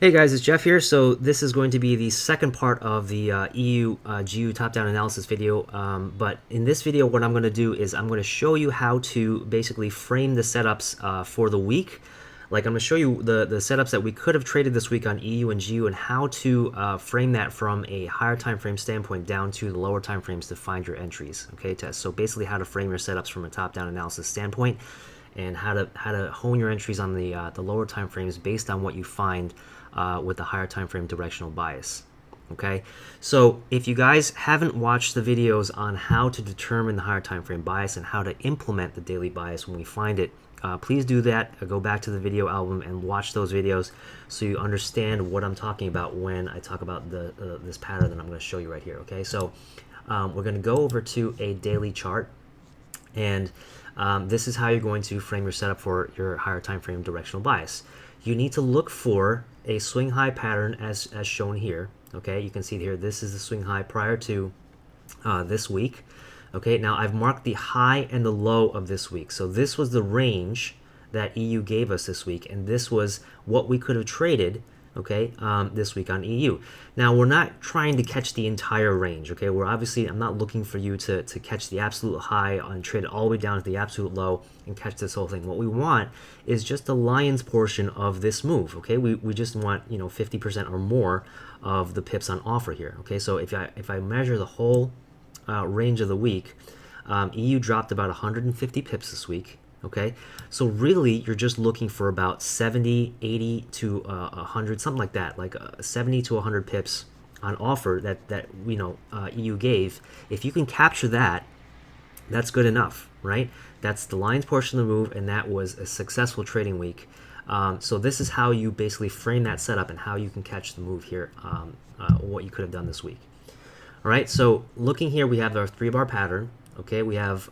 Hey guys, it's Jeff here. So this is going to be the second part of the EU GU top-down analysis video. But in this video, what I'm going to do is I'm going to show you how to basically frame the setups for the week. Like I'm going to show you the setups that we could have traded this week on EU and GU and how to frame that from a higher time frame standpoint down to the lower time frames to find your entries. Okay, so basically how to frame your setups from a top-down analysis standpoint and how to hone your entries on the lower time frames based on what you find with the higher time frame directional bias. Okay, so if you guys haven't watched the videos on how to determine the higher time frame bias and how to implement the daily bias when we find it, please do that. Go back to the video album and watch those videos so you understand what I'm talking about when I talk about this pattern that I'm going to show you right here. Okay, so we're going to go over to a daily chart, and this is how you're going to frame your setup for your higher time frame directional bias. You need to look for a swing high pattern as shown here. Okay, you can see here this is the swing high prior to this week. Okay, now I've marked the high and the low of this week. So this was the range that EU gave us this week, and this was what we could have traded, okay, this week on EU. Now we're not trying to catch the entire range, okay? We're obviously, I'm not looking for you to catch the absolute high and trade all the way down to the absolute low and catch this whole thing. What we want is just the lion's portion of this move, okay? We just want, 50% or more of the pips on offer here, okay? So if I measure the whole range of the week, EU dropped about 150 pips this week. Okay, so really you're just looking for about 70, 80 to 100, something like that, like 70 to 100 pips on offer that EU gave. If you can capture that, that's good enough, right? That's the lion's portion of the move, and that was a successful trading week. So this is how you basically frame that setup and how you can catch the move here, what you could have done this week. All right, so looking here, we have our 3-bar pattern. Okay, we have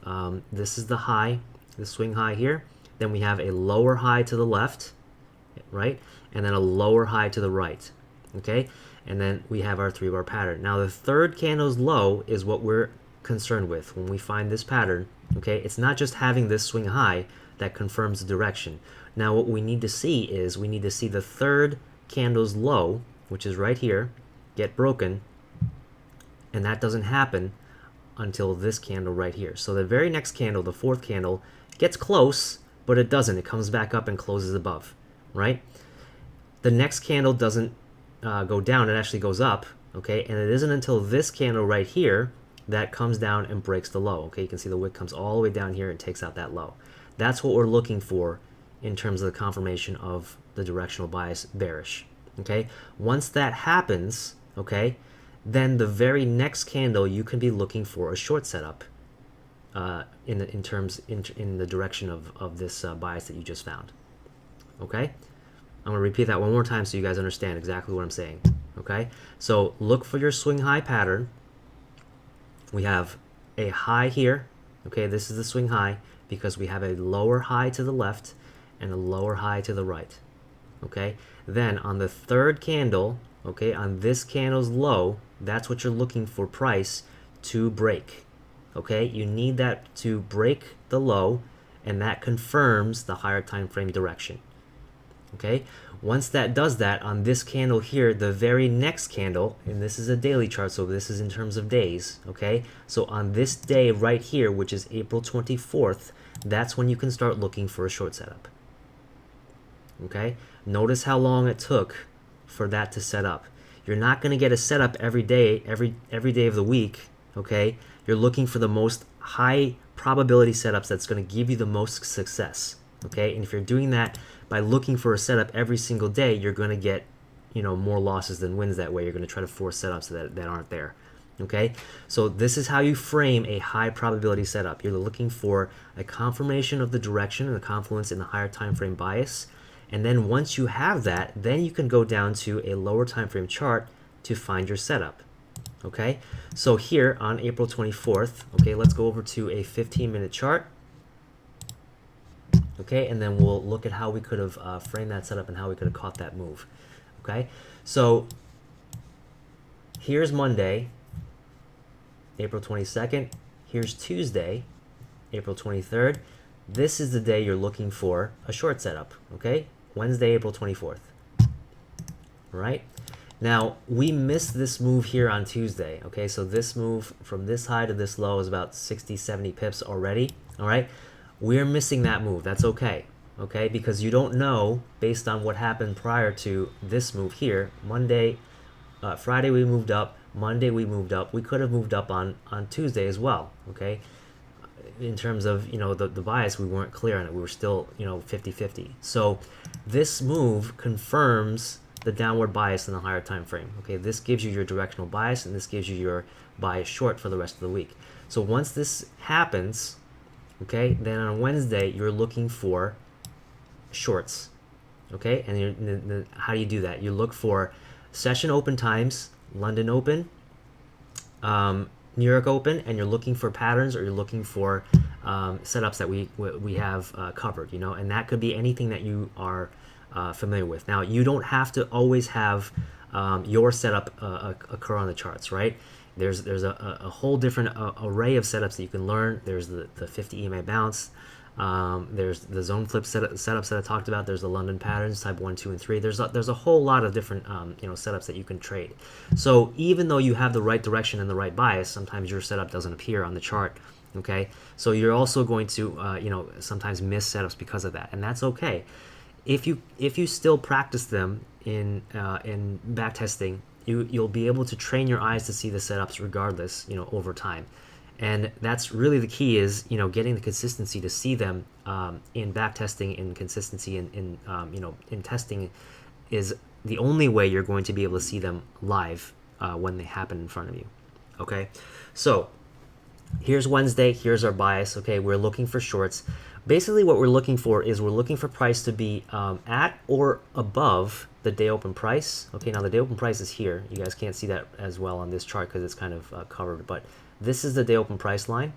this is the high, the swing high here. Then we have a lower high to the left, right? And then a lower high to the right, okay? And then we have our 3-bar pattern. Now the third candle's low is what we're concerned with when we find this pattern, okay? It's not just having this swing high that confirms the direction. Now what we need to see is we need to see the third candle's low, which is right here, get broken, and that doesn't happen until this candle right here. So the very next candle, the fourth candle, gets close, but it doesn't. It comes back up and closes above, right? The next candle doesn't go down. It actually goes up, okay? And it isn't until this candle right here that comes down and breaks the low, okay? You can see the wick comes all the way down here and takes out that low. That's what we're looking for in terms of the confirmation of the directional bias bearish, okay? Once that happens, okay, then the very next candle you can be looking for a short setup in the direction of this bias that you just found. Okay, I'm gonna repeat that one more time so you guys understand exactly what I'm saying. Okay, so look for your swing high pattern. We have a high here. Okay, this is the swing high because we have a lower high to the left and a lower high to the right. Okay, then on the third candle, okay, on this candle's low, that's what you're looking for price to break. Okay, you need that to break the low, and that confirms the higher time frame direction. Okay, once that does that on this candle here, the very next candle, and this is a daily chart, so this is in terms of days. Okay, so on this day right here, which is April 24th, that's when you can start looking for a short setup. Okay, notice how long it took for that to set up. You're not going to get a setup every day, every day of the week, okay? You're looking for the most high probability setups that's going to give you the most success, okay? And if you're doing that by looking for a setup every single day, you're going to get, more losses than wins that way. You're going to try to force setups that aren't there, okay? So this is how you frame a high probability setup. You're looking for a confirmation of the direction and the confluence in the higher time frame bias. And then once you have that, then you can go down to a lower time frame chart to find your setup. Okay, so here on April 24th, okay, let's go over to a 15-minute chart. Okay, and then we'll look at how we could have framed that setup and how we could have caught that move. Okay, so here's Monday, April 22nd. Here's Tuesday, April 23rd. This is the day you're looking for a short setup, okay? Wednesday, April 24th. All right. Now we missed this move here on Tuesday. Okay, so this move from this high to this low is about 60, 70 pips already. All right, we're missing that move. That's okay. Okay, because you don't know based on what happened prior to this move here. Friday we moved up. Monday we moved up. We could have moved up on Tuesday as well. Okay, in terms of the bias, we weren't clear on it. We were still 50-50. So this move confirms the downward bias in the higher time frame. Okay, this gives you your directional bias, and this gives you your bias short for the rest of the week. So once this happens, okay, then on Wednesday you're looking for shorts. Okay, and how do you do that? You look for session open times, London Open, New York Open, and you're looking for patterns, or you're looking for setups that we have covered, and that could be anything that you are familiar with. Now, you don't have to always have your setup occur on the charts, right? There's a whole different array of setups that you can learn. There's the 50 EMA bounce. There's the zone flip setups that I talked about. There's the London patterns, type 1, 2, and 3. There's a whole lot of different setups that you can trade. So even though you have the right direction and the right bias, sometimes your setup doesn't appear on the chart. Okay, so you're also going to sometimes miss setups because of that, and that's okay. If you still practice them in back testing, you'll be able to train your eyes to see the setups regardless, over time. And that's really the key, is getting the consistency to see them in back testing, and consistency in testing is the only way you're going to be able to see them live when they happen in front of you. Okay, so here's Wednesday. Here's our bias. Okay, we're looking for shorts. Basically, what we're looking for is we're looking for price to be at or above the day open price. Okay, now the day open price is here. You guys can't see that as well on this chart because it's kind of covered, but this is the day open price line.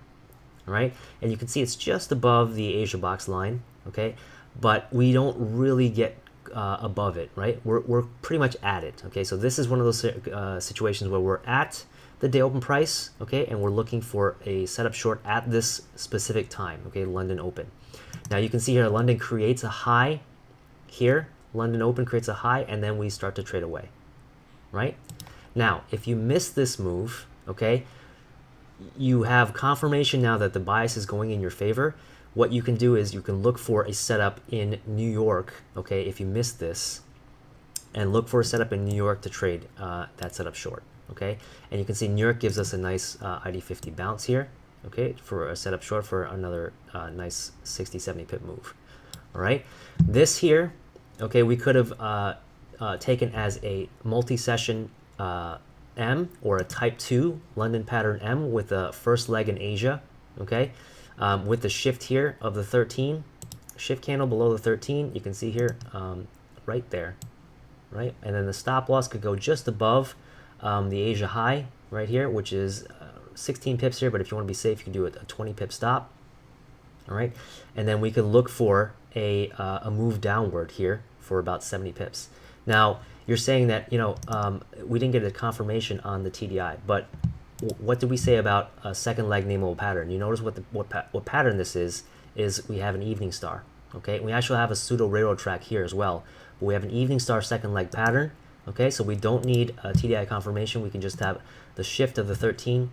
All right, and you can see it's just above the Asia box line. Okay, but we don't really get above it, right? We're pretty much at it. Okay, so this is one of those situations where we're at the day open price, okay, and we're looking for a setup short at this specific time. Okay, London Open. Now you can see here London creates a high here. London Open creates a high, and then we start to trade away, right? Now, if you miss this move, okay, you have confirmation now that the bias is going in your favor. What you can do is you can look for a setup in New York, okay, if you missed this, and look for a setup in New York to trade that setup short, okay? And you can see New York gives us a nice ID50 bounce here, okay, for a setup short for another nice 60, 70 pip move, all right? This here, okay, we could have taken as a multi-session M, or a type 2 London pattern M with the first leg in Asia, okay, with the shift here of the 13, shift candle below the 13, you can see here right there, right, and then the stop loss could go just above the Asia high right here, which is 16 pips here, but if you want to be safe, you can do a 20 pip stop. All right, and then we could look for a move downward here for about 70 pips. Now you're saying that we didn't get a confirmation on the TDI, but what did we say about a second leg nameable pattern? You notice what pattern this is we have an evening star. Okay, we actually have a pseudo railroad track here as well, but we have an evening star second leg pattern. Okay, so we don't need a TDI confirmation. We can just have the shift of the 13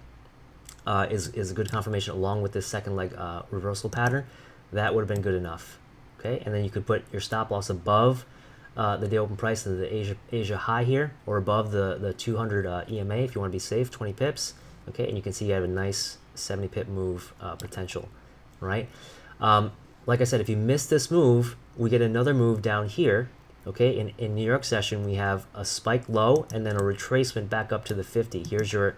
is a good confirmation along with this second leg reversal pattern. That would have been good enough. Okay, and then you could put your stop loss above the day open price of the Asia high here, or above the 200 EMA if you want to be safe, 20 pips. Okay, and you can see you have a nice 70 pip move potential, right? Like I said, if you miss this move, we get another move down here. Okay, in New York session, we have a spike low and then a retracement back up to the 50. Here's your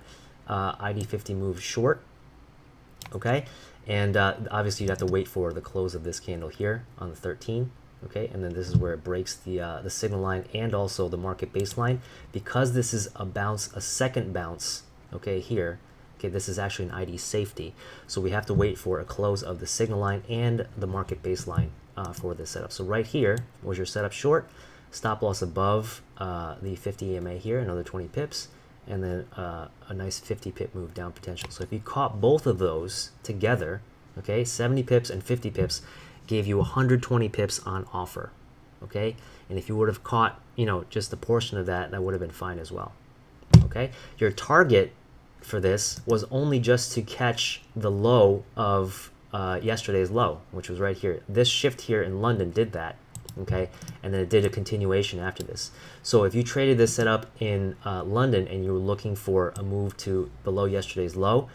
ID50 move short. Okay, and obviously you have to wait for the close of this candle here on the 13. Okay, and then this is where it breaks the signal line and also the market baseline. Because this is a bounce, a second bounce, okay, here, okay, this is actually an ID safety. So we have to wait for a close of the signal line and the market baseline for this setup. So right here was your setup short, stop loss above the 50 EMA here, another 20 pips, and then a nice 50 pip move down potential. So if you caught both of those together, okay, 70 pips and 50 pips, gave you 120 pips on offer. okay? And if you would have caught, you know, just a portion of that, that would have been fine as well, okay? Your target for this was only just to catch the low of yesterday's low, which was right here. This shift here in London did that, okay? And then it did a continuation after this. So if you traded this setup in London and you were looking for a move to below yesterday's low,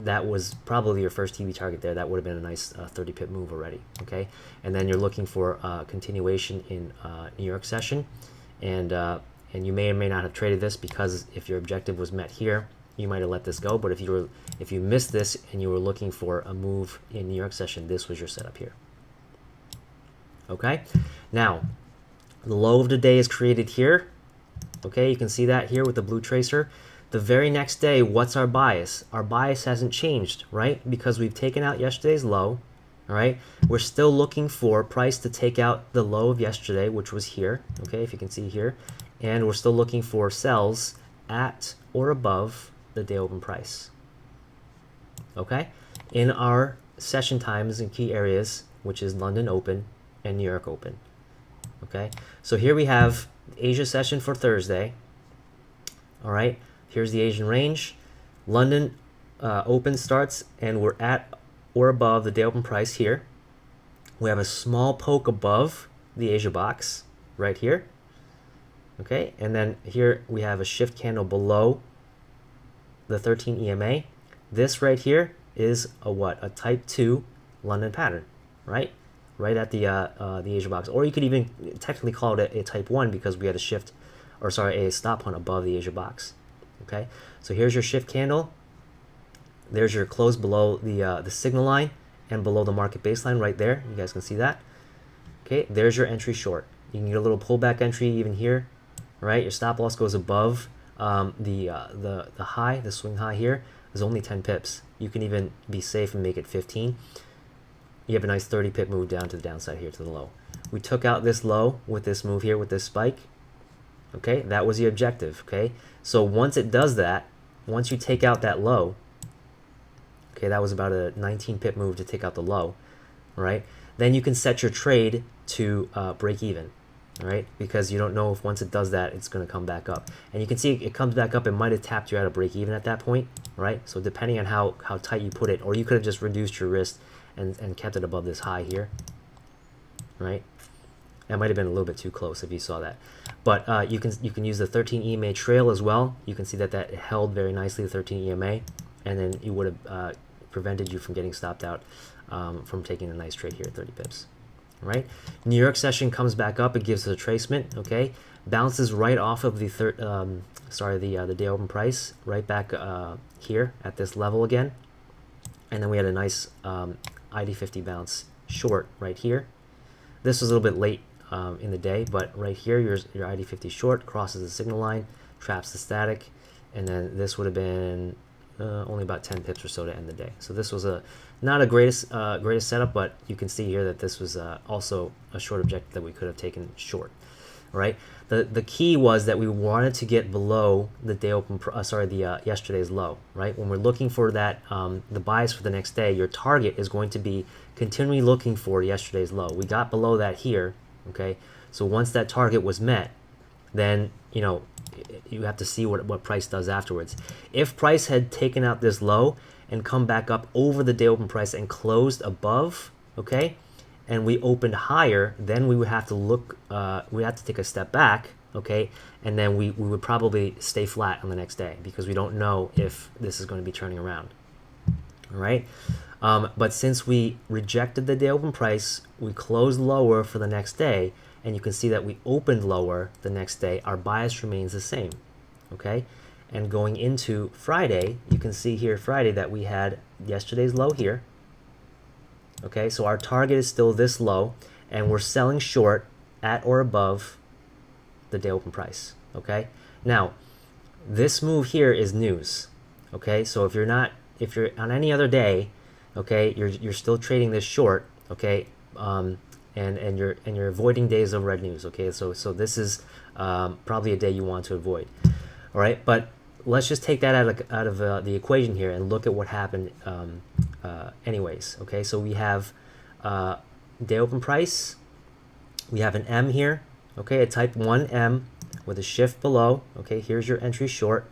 that was probably your first TV target there. That would have been a nice 30 pip move already, okay? And then you're looking for continuation in New York session, and you may or may not have traded this, because if your objective was met here, you might have let this go. But if you missed this and you were looking for a move in New York session, this was your setup here, okay? Now, the low of the day is created here, okay? You can see that here with the blue tracer. The very next day, what's our bias? Our bias hasn't changed, right? Because we've taken out yesterday's low, all right? We're still looking for price to take out the low of yesterday, which was here, okay, if you can see here. And we're still looking for sells at or above the day open price, okay? In our session times and key areas, which is London open and New York open, okay? So here we have Asia session for Thursday, all right? Here's the Asian range. London open starts, and we're at or above the day open price here. We have a small poke above the Asia box right here. Okay, and then here we have a shift candle below the 13 EMA. This right here is a what? A type 2 London pattern, right? Right at the Asia box. Or you could even technically call it a type 1, because we had a shift, or sorry, a stop hunt above the Asia box. Okay, so here's your shift candle. There's your close below the signal line and below the market baseline right there. You guys can see that. Okay, there's your entry short. You can get a little pullback entry even here, right? Your stop loss goes above the high, the swing high here is only 10 pips. You can even be safe and make it 15. You have a nice 30 pip move down to the downside here to the low. We took out this low with this move here with this spike. Okay, that was the objective, okay? So once it does that, once you take out that low, okay, that was about a 19 pip move to take out the low, right? Then you can set your trade to break even, all right? Because you don't know if once it does that, it's gonna come back up. And you can see it comes back up, it might have tapped you out of break even at that point, right? So depending on how tight you put it, or you could have just reduced your risk and kept it above this high here, right? That might have been a little bit too close if you saw that. But you can use the 13 EMA trail as well. You can see that held very nicely, the 13 EMA, and then it would have prevented you from getting stopped out from taking a nice trade here at 30 pips. All right. New York session comes back up. It gives us a tracement. Okay, bounces right off of the the day open price, right back here at this level again, and then we had a nice ID50 bounce short right here. This was a little bit late in the day, but right here, your ID50 short crosses the signal line, traps the static, and then this would have been only about 10 pips or so to end the day. So this was not a greatest setup, but you can see here that this was also a short objective that we could have taken short. All right. The key was that we wanted to get below the day open, yesterday's low. Right. When we're looking for that, the bias for the next day, your target is going to be continually looking for yesterday's low. We got below that here. Okay. So once that target was met, then you have to see what price does afterwards. If price had taken out this low and come back up over the day open price and closed above, okay, and we opened higher, then we would have to look, we have to take a step back, okay, and then we would probably stay flat on the next day because we don't know if this is going to be turning around. All right. But since we rejected the day open price, we closed lower for the next day, and you can see that we opened lower the next day. Our bias remains the same, okay? And going into Friday, you can see here Friday that we had yesterday's low here, okay? So our target is still this low, and we're selling short at or above the day open price, okay? Now, this move here is news, okay? So if you're on any other day, okay, you're still trading this short, okay, and you're avoiding days of red news, okay. So this is probably a day you want to avoid, all right. But let's just take that out of the equation here and look at what happened, anyways, okay. So we have day open price, We have an M here, okay, a type 1 M with a shift below. Okay, here's your entry short,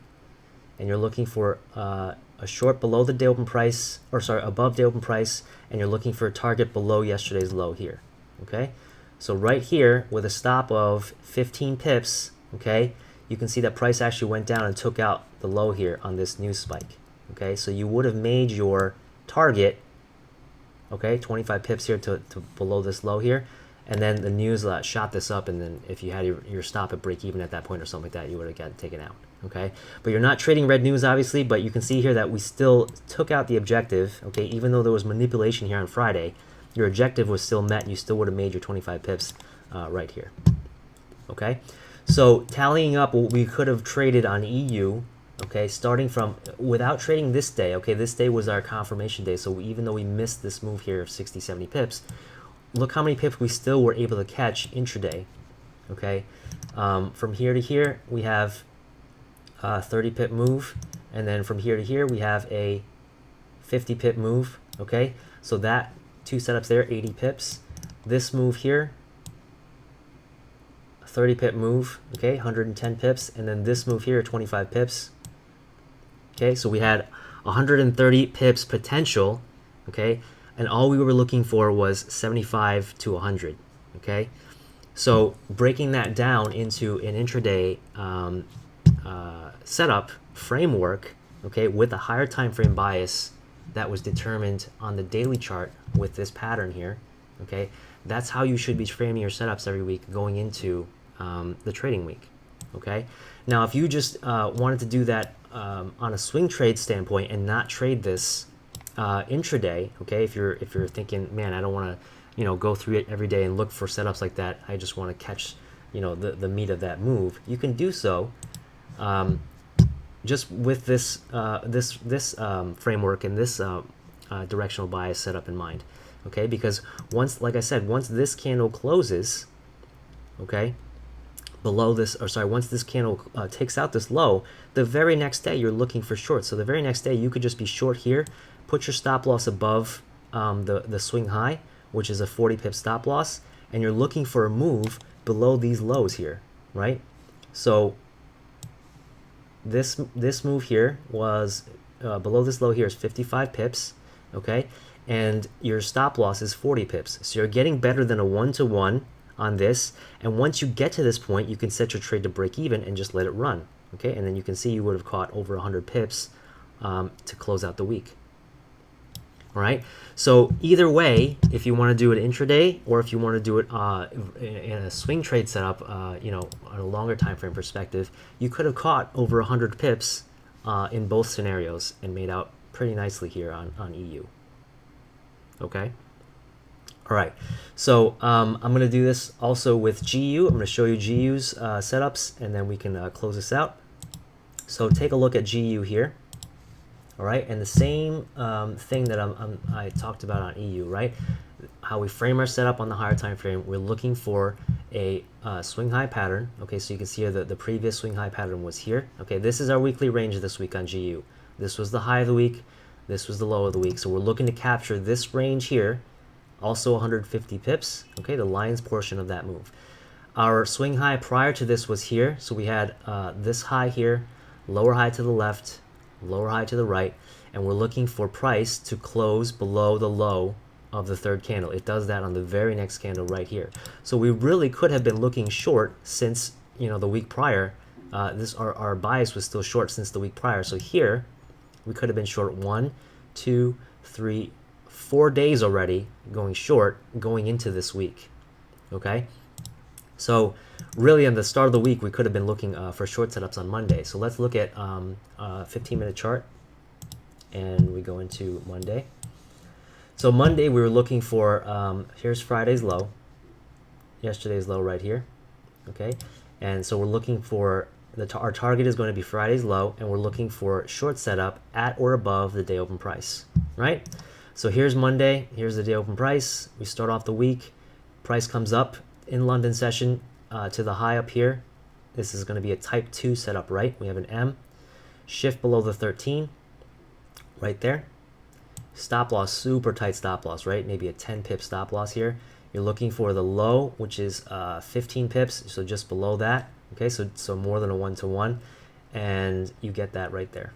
and you're looking for a short below the day open price, or sorry, above day open price, and you're looking for a target below yesterday's low here. Okay, so right here with a stop of 15 pips, okay, you can see that price actually went down and took out the low here on this news spike. Okay, so you would have made your target, okay, 25 pips here to below this low here, and then the news shot this up, and then if you had your stop at break even at that point or something like that, you would have gotten taken out. Okay, but you're not trading red news obviously, but you can see here that we still took out the objective. Okay, even though there was manipulation here on Friday, your objective was still met. You still would have made your 25 pips right here. Okay, so tallying up what we could have traded on EU, okay, starting from without trading this day. Okay, this day was our confirmation day, so even though we missed this move here of 60 70 pips, look how many pips we still were able to catch intraday. Okay, from here to here we have 30 pip move, and then from here to here we have a 50 pip move. Okay, so that two setups there, 80 pips. This move here, 30 pip move, okay, 110 pips, and then this move here, 25 pips. Okay, so we had 130 pips potential, okay, and all we were looking for was 75 to 100. Okay, so breaking that down into an intraday setup framework, okay, with a higher time frame bias that was determined on the daily chart with this pattern here. Okay, that's how you should be framing your setups every week going into the trading week. Okay, now if you just wanted to do that on a swing trade standpoint and not trade this intraday, okay, if you're thinking, man, I don't want to go through it every day and look for setups like that, I just want to catch the meat of that move, you can do so just with this framework and this directional bias setup in mind. Okay, because once, like I said, once this candle closes, okay, below this, or sorry, once this candle takes out this low, the very next day you're looking for shorts. So the very next day you could just be short here, put your stop loss above the swing high, which is a 40 pip stop loss, and you're looking for a move below these lows here, right? So this move here was below this low here is 55 pips, okay, and your stop loss is 40 pips. So you're getting better than a 1-to-1 on this, and once you get to this point, you can set your trade to break even and just let it run. Okay, and then you can see you would have caught over 100 pips to close out the week. All right, so either way, if you want to do it intraday or if you want to do it in a swing trade setup, on a longer time frame perspective, you could have caught over 100 pips in both scenarios and made out pretty nicely here on EU. Okay. All right, so I'm going to do this also with GU. I'm going to show you GU's setups, and then we can close this out. So take a look at GU here. All right, and the same thing that I talked about on EU, right? How we frame our setup on the higher time frame. We're looking for a swing high pattern. Okay, so you can see here that the previous swing high pattern was here. Okay, this is our weekly range this week on GU. This was the high of the week. This was the low of the week. So we're looking to capture this range here, also 150 pips. Okay, the lion's portion of that move. Our swing high prior to this was here. So we had this high here, lower high to the left, lower high to the right, and we're looking for price to close below the low of the third candle. It does that on the very next candle right here. So we really could have been looking short since the week prior. Our bias was still short since the week prior. So here we could have been short 1, 2, 3, 4 days already going short going into this week. Okay, so really on the start of the week we could have been looking for short setups on Monday. So let's look at a 15-minute chart, and we go into Monday. So Monday we were looking for here's Friday's low, yesterday's low right here. Okay, and so we're looking for our target is going to be Friday's low, and we're looking for short setup at or above the day open price, right? So here's Monday, here's the day open price. We start off the week, price comes up in London session to the high up here. This is going to be a type 2 setup, right? We have an M, shift below the 13, right there. Stop loss, super tight stop loss, right? Maybe a 10 pip stop loss here. You're looking for the low, which is 15 pips, so just below that. Okay, so more than a 1-to-1, and you get that right there.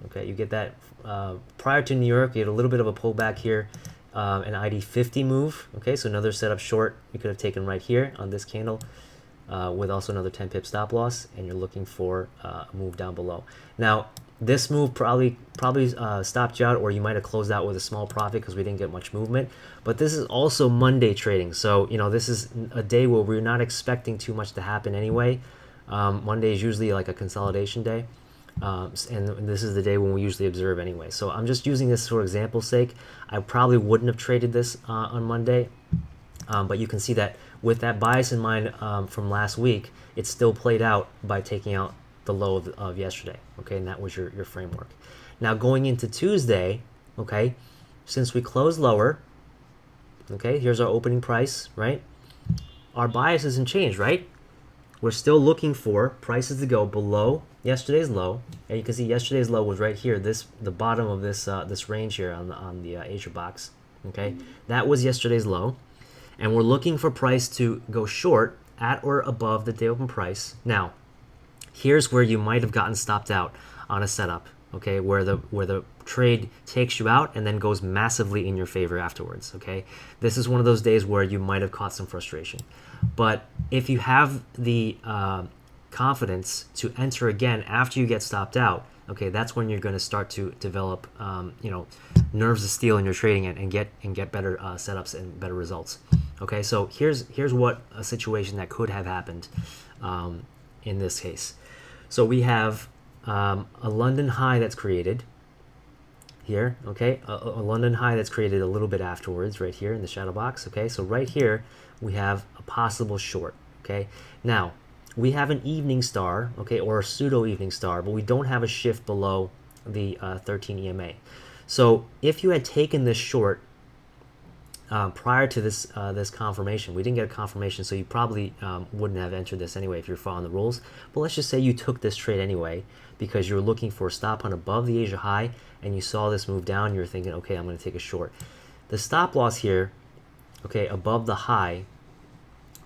Okay, you get that prior to New York. You had a little bit of a pullback here, an ID 50 move. Okay, so another setup short you could have taken right here on this candle, with also another 10 pip stop loss, and you're looking for a move down below. Now, this move probably stopped you out, or you might have closed out with a small profit because we didn't get much movement. But this is also Monday trading, so this is a day where we're not expecting too much to happen anyway. Monday is usually like a consolidation day, and this is the day when we usually observe anyway. So I'm just using this for example's sake. I probably wouldn't have traded this on Monday, but you can see that with that bias in mind from last week, it still played out by taking out the low of yesterday. Okay, and that was your framework. Now going into Tuesday, okay, since we closed lower, okay, here's our opening price, right? Our bias hasn't changed, right? We're still looking for prices to go below yesterday's low, and you can see yesterday's low was right here, the bottom of this range here on the Asia box. Okay, that was yesterday's low, and we're looking for price to go short at or above the day open price. Now, here's where you might have gotten stopped out on a setup. Okay, where the trade takes you out and then goes massively in your favor afterwards. Okay, this is one of those days where you might have caught some frustration, but if you have the confidence to enter again after you get stopped out, okay, that's when you're going to start to develop nerves of steel in your trading and get better setups and better results. Okay, so here's what a situation that could have happened in this case. So we have a London high that's created here, okay, a London high that's created a little bit afterwards right here in the shadow box. Okay, so right here we have a possible short. Okay, now we have an evening star, okay, or a pseudo evening star, but we don't have a shift below the 13 EMA. So if you had taken this short prior to this confirmation, we didn't get a confirmation, so you probably wouldn't have entered this anyway if you're following the rules. But let's just say you took this trade anyway because you're looking for a stop on above the Asia high, and you saw this move down. You're thinking, okay, I'm going to take a short. The stop loss here, okay, above the high,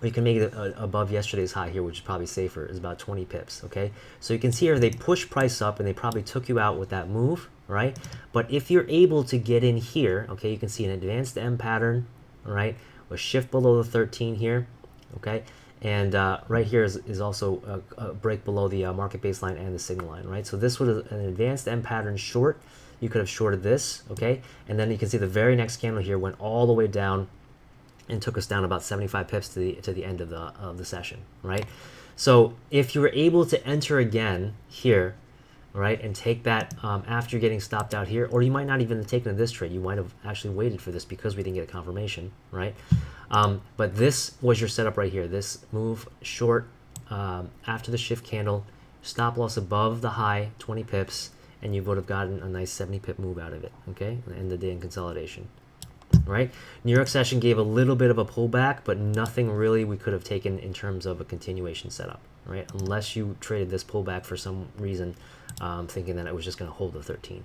or you can make it above yesterday's high here, which is probably safer, is about 20 pips. Okay, so you can see here they push price up and they probably took you out with that move, right? But if you're able to get in here, okay, you can see an advanced M pattern, all right, a shift below the 13 here, okay, and right here is also a break below the market baseline and the signal line, right? So this was an advanced M pattern short. You could have shorted this, okay, and then you can see the very next candle here went all the way down and took us down about 75 pips to the end of the session, right? So if you were able to enter again here, right, and take that after getting stopped out here, or you might not even have taken this trade, you might have actually waited for this because we didn't get a confirmation, right? But this was your setup right here, this move short after the shift candle, stop loss above the high, 20 pips, and you would have gotten a nice 70 pip move out of it, okay, and end the day in consolidation. Right, New York session gave a little bit of a pullback, but nothing really we could have taken in terms of a continuation setup, right? Unless you traded this pullback for some reason, thinking that it was just going to hold the 13,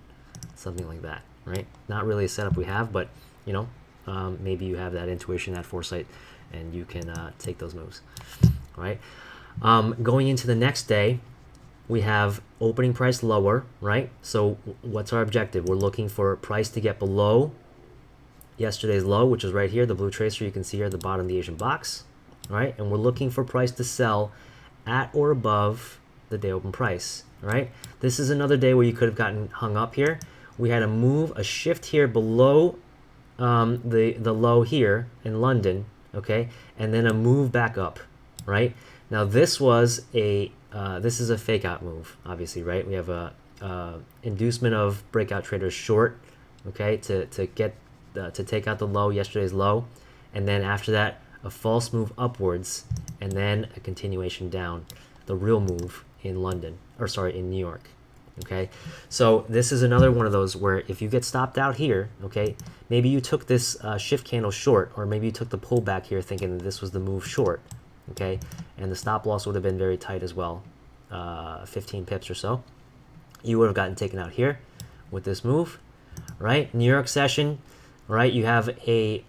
something like that, right? Not really a setup we have, but maybe you have that intuition, that foresight, and you can take those moves, right? Going into the next day, we have opening price lower, right? So what's our objective? We're looking for price to get below yesterday's low, which is right here, the blue tracer you can see here at the bottom of the Asian box, right? And we're looking for price to sell at or above the day open price, right? This is another day where you could have gotten hung up here. We had a shift here below the low here in London, okay, and then a move back up, right? Now this was this is a fake out move, obviously, right? We have a inducement of breakout traders short, okay, to take out the low, yesterday's low, and then after that a false move upwards, and then a continuation down, the real move in New York. Okay, so this is another one of those where if you get stopped out here, okay, maybe you took this shift candle short, or maybe you took the pullback here thinking that this was the move short, okay, and the stop loss would have been very tight as well, 15 pips or so. You would have gotten taken out here with this move, right? New York session, right? You have a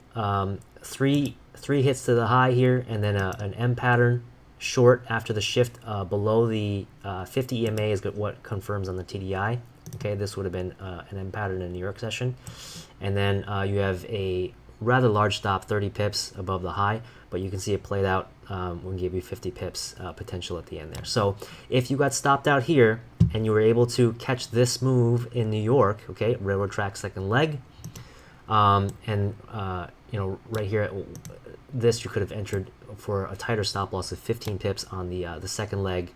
three 3 hits to the high here, and then an M pattern short after the shift below the 50 EMA is what confirms on the TDI. Okay, this would have been an M pattern in the New York session. And then you have a rather large stop, 30 pips above the high, but you can see it played out when give you 50 pips potential at the end there. So if you got stopped out here and you were able to catch this move in New York, okay, railroad track second leg, and you know, right here, this you could have entered for a tighter stop loss of 15 pips on the second leg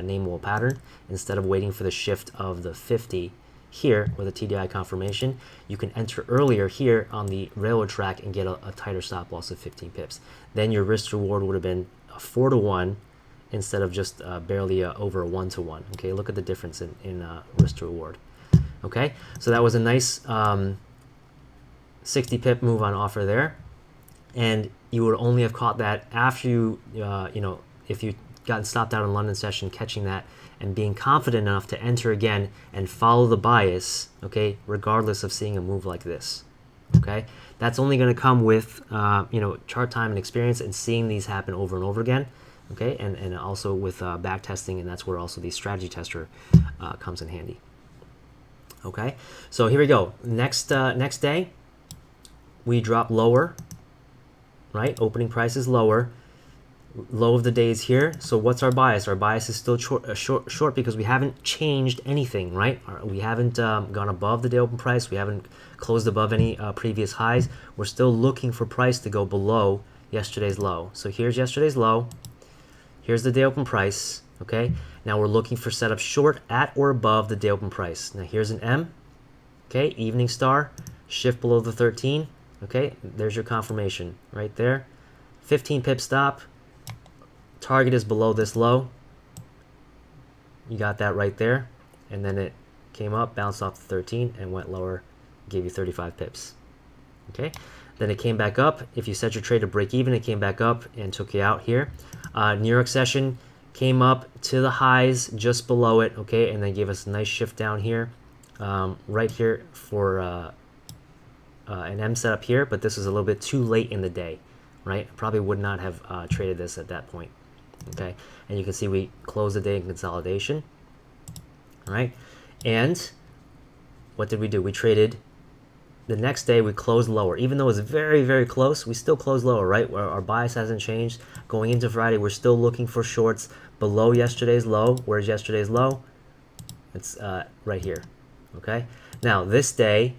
name wall pattern. Instead of waiting for the shift of the 50 here with a TDI confirmation, you can enter earlier here on the railroad track and get a tighter stop loss of 15 pips. Then your risk reward would have been a 4-to-1 instead of just barely over a 1-to-1. Okay, look at the difference in risk to reward. Okay, so that was a nice 60 pip move on offer there, and you would only have caught that after you you know, if you gotten stopped out in London session, catching that and being confident enough to enter again and follow the bias, okay, regardless of seeing a move like this. Okay, that's only going to come with you know, chart time and experience and seeing these happen over and over again. Okay, and also with back testing, and that's where also the strategy tester comes in handy. Okay, so here we go. Next day, we drop lower, right? Opening price is lower. Low of the day is here. So what's our bias? Our bias is still short because we haven't changed anything, right? We haven't gone above the day open price. We haven't closed above any previous highs. We're still looking for price to go below yesterday's low. So here's yesterday's low. Here's the day open price. Okay. Now we're looking for setup short at or above the day open price. Now here's an M. Okay. Evening star. Shift below the 13. Okay. There's your confirmation right there. 15 pip stop. Target is below this low. You got that right there. And then it came up, bounced off the 13 and went lower, gave you 35 pips. Okay. Then it came back up. If you set your trade to break even, it came back up and took you out here. New York session came up to the highs just below it. Okay. And then gave us a nice shift down here, right here for an M setup here. But this is a little bit too late in the day, right? Probably would not have traded this at that point. Okay, and you can see we closed the day in consolidation. All right, and what did we do? We traded the next day. We closed lower, even though it's very, very close. We still closed lower, right? Where our bias hasn't changed. Going into Friday, we're still looking for shorts below yesterday's low. Where's yesterday's low? It's right here. Okay, now this day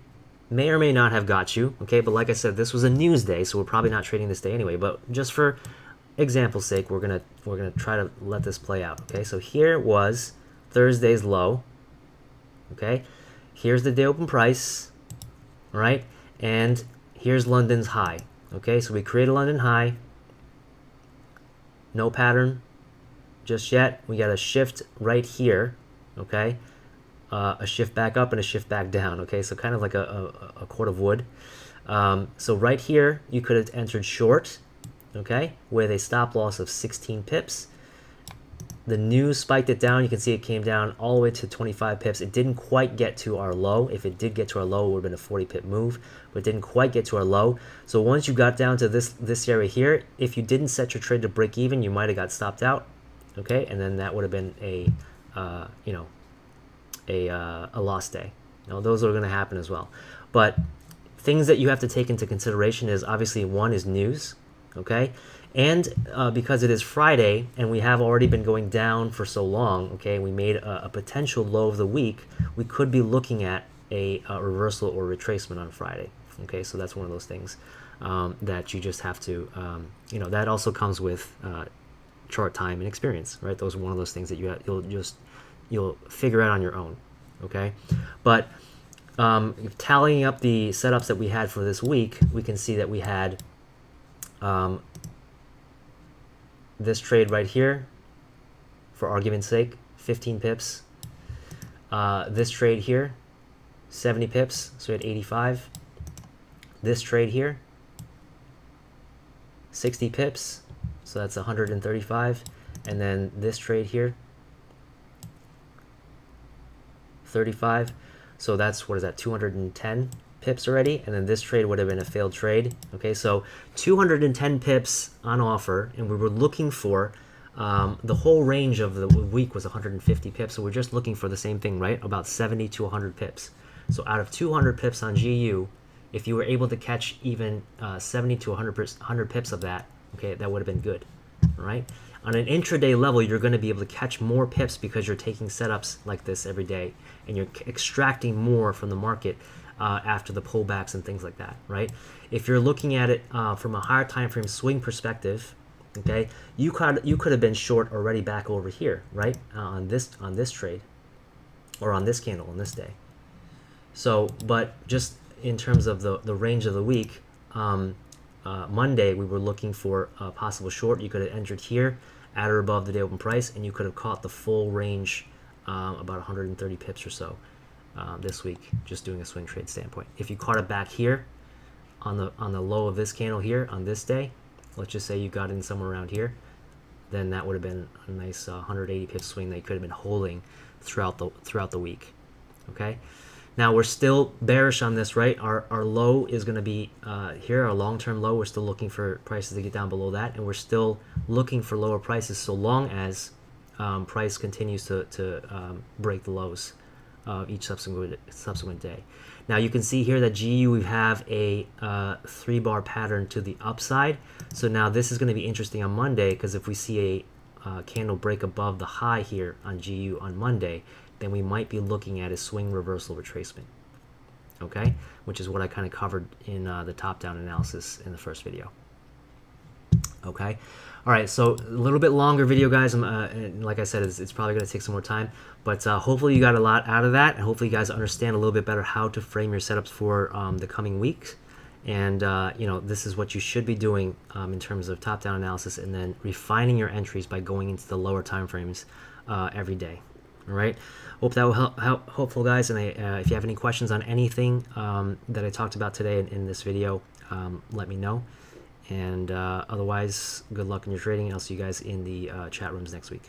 may or may not have got you. Okay, but like I said, this was a news day, so we're probably not trading this day anyway. But just for example's sake, we're gonna try to let this play out. Okay, so here was Thursday's low. Okay, here's the day open price. All right, and here's London's high. Okay, so we create a London high. No pattern just yet. We got a shift right here. Okay, a shift back up and a shift back down. Okay, so kind of like a cord of wood. So right here, you could have entered short. Okay, with a stop loss of 16 pips. The news spiked it down. You can see it came down all the way to 25 pips. It didn't quite get to our low. If it did get to our low, it would have been a 40 pip move, but it didn't quite get to our low. So once you got down to this area here, if you didn't set your trade to break even, you might have got stopped out. Okay, and then that would have been a you know, a lost day. Now those are going to happen as well. But things that you have to take into consideration is obviously one is news. Okay, and because it is Friday and we have already been going down for so long, okay, we made a potential low of the week, we could be looking at a reversal or retracement on Friday. Okay, so that's one of those things that you just have to, you know, that also comes with chart time and experience, right? Those are one of those things that you'll figure out on your own. Okay, but tallying up the setups that we had for this week, we can see that we had this trade right here, for argument's sake, 15 pips. This trade here, 70 pips, so we had 85. This trade here, 60 pips, so that's 135. And then this trade here, 35. So that's, what is that, 210 pips already, and then this trade would have been a failed trade. Okay, so 210 pips on offer, and we were looking for the whole range of the week was 150 pips, so we're just looking for the same thing, right? About 70 to 100 pips. So out of 200 pips on GU, if you were able to catch even 70 to 100 pips of that, okay, that would have been good, all right? On an intraday level, you're going to be able to catch more pips because you're taking setups like this every day, and you're extracting more from the market after the pullbacks and things like that, right? If you're looking at it from a higher time frame swing perspective, okay, you could have been short already back over here, right, on this trade, or on this candle on this day. So, but just in terms of the range of the week, Monday we were looking for a possible short. You could have entered here at or above the day open price, and you could have caught the full range, about 130 pips or so this week, just doing a swing trade standpoint. If you caught it back here on the low of this candle here on this day, let's just say you got in somewhere around here, then that would have been a nice 180 pip swing that you could have been holding throughout the week. Okay. Now we're still bearish on this, right? Our low is going to be here, our long-term low. We're still looking for prices to get down below that, and we're still looking for lower prices so long as price continues to break the lows of each subsequent day. Now you can see here that GU we have a 3-bar pattern to the upside. So now this is going to be interesting on Monday, because if we see a candle break above the high here on GU on Monday, then we might be looking at a swing reversal retracement, okay? Which is what I kind of covered in the top-down analysis in the first video, okay? All right, so a little bit longer video, guys. And like I said, it's probably going to take some more time, but hopefully you got a lot out of that, and hopefully you guys understand a little bit better how to frame your setups for the coming weeks. And you know, this is what you should be doing in terms of top-down analysis, and then refining your entries by going into the lower time frames every day. All right, hope that will help hopeful, guys. And if you have any questions on anything that I talked about today in this video, let me know. And otherwise, good luck in your trading, and I'll see you guys in the chat rooms next week.